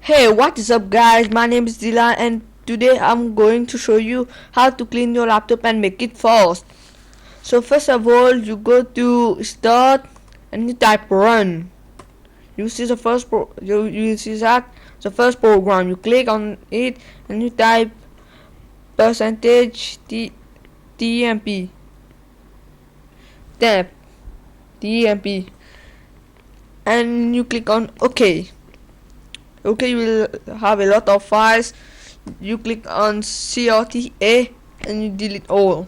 Hey, what is up guys? My name is Dylan and today I'm going to show you how to clean your laptop and make it fast. So first of all, you go to start and you type run. You see the first you see that the first program. You click on it and you type percentage TMP temp TMP and you click on OK. Okay, you will have a lot of files. You click on CRTA and you delete all.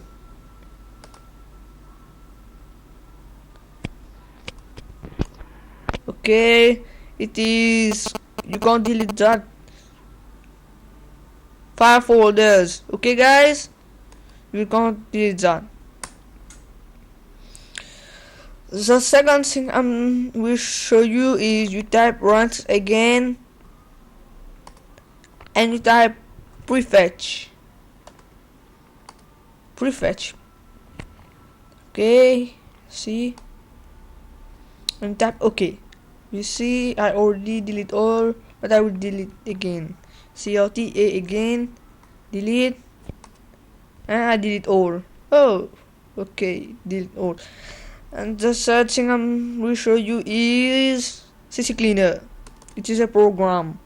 Okay, it is, you can't delete that file folders. Okay guys, you can't delete that. The second thing I will show you is you type runs again and you type prefetch. Okay, see, and tap OK. You see I already delete all, but I will delete again. CLTA again, delete, and I delete all. Oh, okay, delete all. And the third thing I will show you is CC Cleaner. It is a program.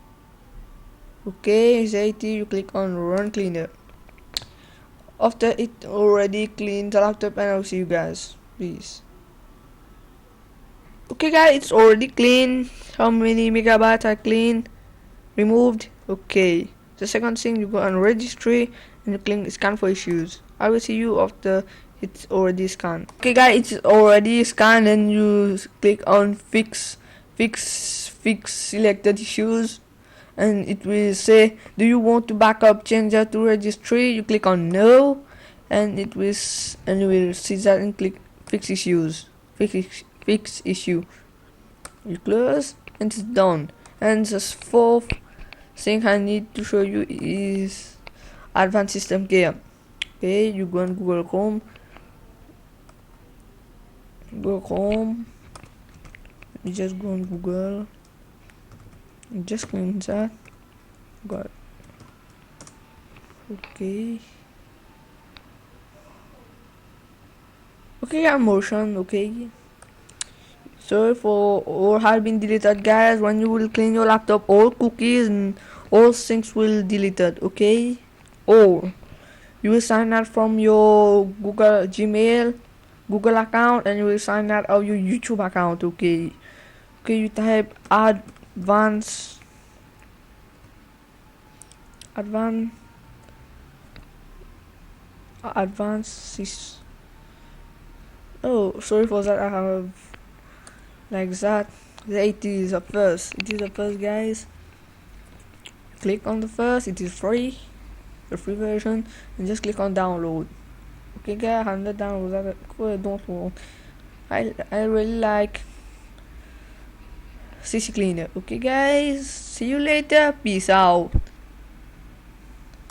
Okay, you click on Run Cleaner. After it already cleaned the laptop, and I'll see you guys. Please. Okay guys, it's already clean. How many megabytes I cleaned? Removed. Okay. The second thing, you go on registry and you click scan for issues. I will see you after it's already scanned. Okay guys, it's already scanned and you click on fix selected issues and it will say, do you want to backup changes to registry? You click on no and it will you will see that and click fix issues. Fix issue. You close and it's done. And the fourth thing I need to show you is Advanced System Care. Okay, you go on Google Chrome. You just go on Google. You just clean that. Got it. Okay. Okay, motion. Okay. So for all have been deleted guys, when you will clean your laptop, all cookies and all things will deleted. Okay, or you will sign out from your Google Gmail Google account and you will sign out of your YouTube account. Okay, you type advanced oh, sorry for that. I have like that. It is the first guys. Click on the first. It is free, the free version, and just click on download. Okay guys, I'm not download that. Don't want. I really like CC Cleaner. Okay guys, see you later. Peace out.